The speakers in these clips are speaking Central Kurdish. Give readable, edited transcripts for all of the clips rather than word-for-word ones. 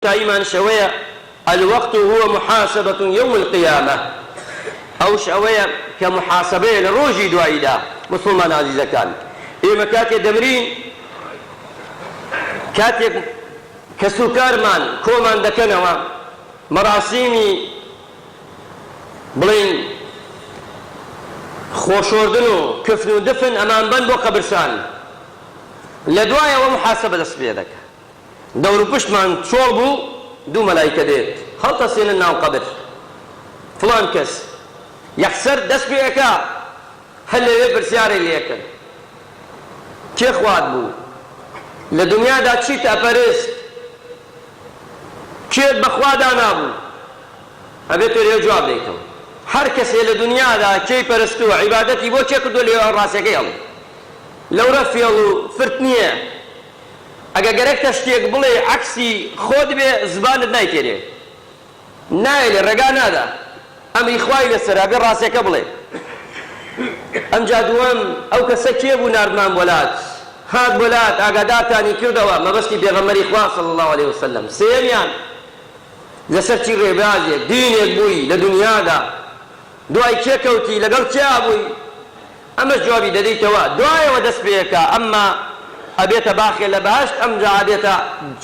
تايمان شوية الوقت هو محاسبة يوم القيامة أو شوية كمحاسبة لروجي دوائدا مسلمان عزيزة كان إما كاتي دمرين كاتي كسوكارمان كومان دكنوا مراسيمي بلين خۆشۆردن و کفن و دفن ئەمان بن بۆ قەبرستان لە دوایەوە محاسبە دەست پێ دەکات دەور و پشتمان چۆڵ بوو دوو مەلایکە دێت هەڵتەسێنن ناو قەبر فڵان کەس یەکسەر دەست پێ ئەکا هەر لەوێ پرسیارێک لێکرد کێ خوات بوو لە دنیادا چیت ئەپەرست کێت بەخوا دانابوو ئەبێت تۆ لێ جواب دەیتەوە هەر کەسێ لە دنیادا کێی پەرستووە عیبادەتی بۆ چێ کردووە لێوە ڕاستیەکەی هەڵێ لەورە فێڵ و فرت نییە ئەگە گەرەکتە شتێک بڵێ عەکسی خۆت بێ زبانت نایتێنێ نایە لێ ڕێگا نادا ئەمری خوای لەسەرا بێ ڕاستیەکە بڵێ ئەمجا دووەم ئەو کەسە کێ بوو ناردمان وەلات هات وەلات ئاگادارتانی کردەوە مەبەستی پێغەمبەری خوا صلی الله علیه وسلم سێمیان لەسەر چی ڕێبازێک دینێک بووی لە دنیادا دوای کێ کەوتی لەگەڵ کێ بووی ئەمەش جوابی دەدەیتەوە دوایەوە دەست پێیەکە ئەمما ئەبێتە باخێ لە بەهەشت ئەمجا ئەبێتە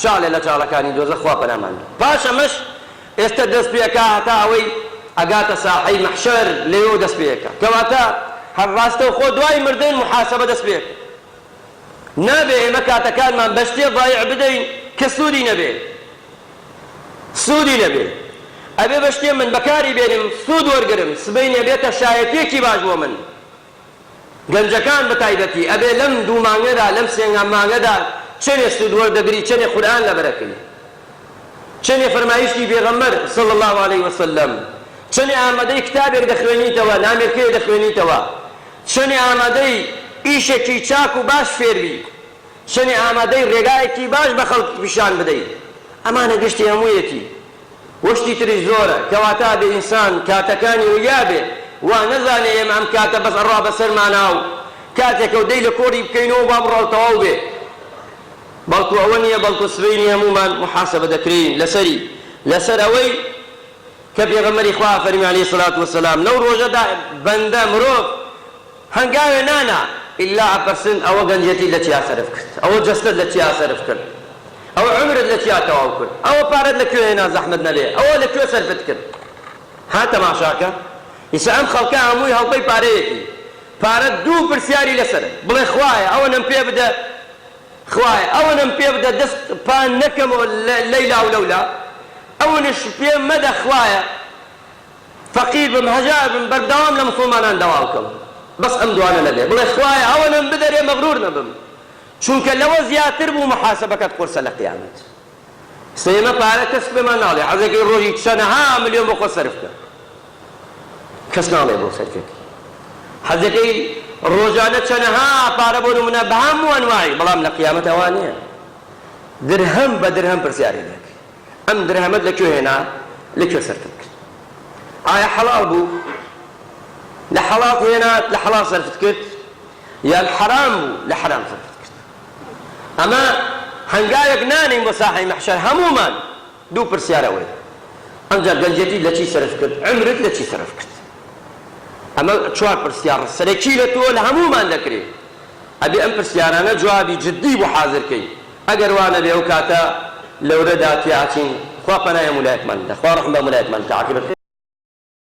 چاڵێ لە چاڵەکانی دۆزەخ خوا پەنامان پاش ئەمەش ئێستا دەست پێیەکە هەتا ئەوەی ئەگاتە ساحەی مەحشەر لێوە دەست پێیەکە کەواتە هەر ڕاستە و خۆ دوای مردن محاسەبە دەست پێیەکە نابێ ئێمە کاتەکانمان بە شتێ ضایع بدەین کە سوودی نەبێ سوودی نەبێ ئەبێ بە شتێ من بەکاری بێنم سوود وەرگرم سبەی نەبێتە شایەتێکی باش بۆ من گەنجەکان بە تایبەتی ئەبێ لەم دوو مانگەدا لەم سێنگە مانگەدا چەندێ سوود وەردەگری چەندێ قورئان لەبەرەکەی چەندێ فەرمایشتی پێغەمبەر صلی الله علیه وسلم چەندێ ئامادەی کتابێک دەخوێنیتەوە نامێرکەیە دەخوێنیتەوە چەندێ ئامادەی ئیشێکی چاک و باش فێربی چەندێ ئامادەی ڕێگایەکی باش بە خەڵک پیشان بدەیت ئەمانە گشتی هەموویەتی وشتی تری زۆرە کەواتە بێ ئینسان کاتەکانی ویابێ وا نەزانێ ئێمە ئەم کاتە بەس ئەڕوا بەسەرمانە و کاتێکە و دەی لە کۆری بکەینەوە با بڕۆ تەواو بێ بەڵکو ئەوە نییە بەڵکو سبەینی هەموومان محاسەبە دەکرین لەسەر ئەوەی کە پێغەمبەری خوا فەرمی عەلەیهی سەڵات وەسەلام لەو ڕۆژەدا بەندە مرۆڤ هەنگاوێ نانا ئیلا ئەپرسن ئەوە گەنجەتی لە چیا سەرف کرد ئەوە جەستت لە چیا سەرف کرد ئەوە عمرت لە چیا تەواو کرد ئەوە پارەت لەکوێ هێنا زەحمەت نەلێ ئەوە لەکوێ سەرفت کرد ها تەماشاکە ئیسا ئەم خەڵکە هەمووی هەڵپەی پارەیەکی پارەت دوو پرسیاری لەسەر بڵێ خوایە ئەوە نەم پێ بدە خوایە ئەوە نەم پێ بدە دەست پان نەکەمەوە لەیلا و لەولا ئەوەنش پێم مەدە خوایە فەقیر بم هەژار بم بەردەوام لە مسڵمانان دەوا بکەم بەس ئەم دوانە نەبێ بڵێ خوایە ئەوە نەم بدەرێ مەغرور نەبم چونکە لەوە زیاتر بوو محاسەبەکەت قورسە لە قیامەت سێمە پارە کەس پێمان ناڵێ حەزەکەی ڕۆژی چەندەها ملیۆن بۆ خۆ سەرف کە کەس ناڵێ بۆ سەرفێکی حەزەکەی ڕۆژانە چەندەها پارە بۆ نمونە بە هەموو ئەنواعی بەڵام لە قیامەت ئەوە نییە درهەم بە درهەم پرسیاری دەکەی ئەم درهەمەت لەکوێ هێنا لەکوێ سەرفت کرد ئایا حەڵاڵ بوو لە حەڵاڵ هێنات لە حەڵاڵ سەرفت کرد یان حەرام بوو لە حەرام سەرفت ئەمە هەنگاوێک نانین بۆ ساحەی مەحشەر هەموومان دوو پرسیارەوەی ئەمجا گەنجەتی لە چی سەرف کرد عمرت لە چی سەرف کرد ئەمە چوار پرسیار سەرەکی لە تۆ لە هەموومان دەکرێت ئەبێ ئەم پرسیارانە جوابی جددی بۆ حازرکەی ئەگەر وانە بێ ئەو کاتە لەورەدا تیاچین خوا پەنایە مولایەتمان بدە خوا ڕەحم بە مولایەتمان بدە عاقبەت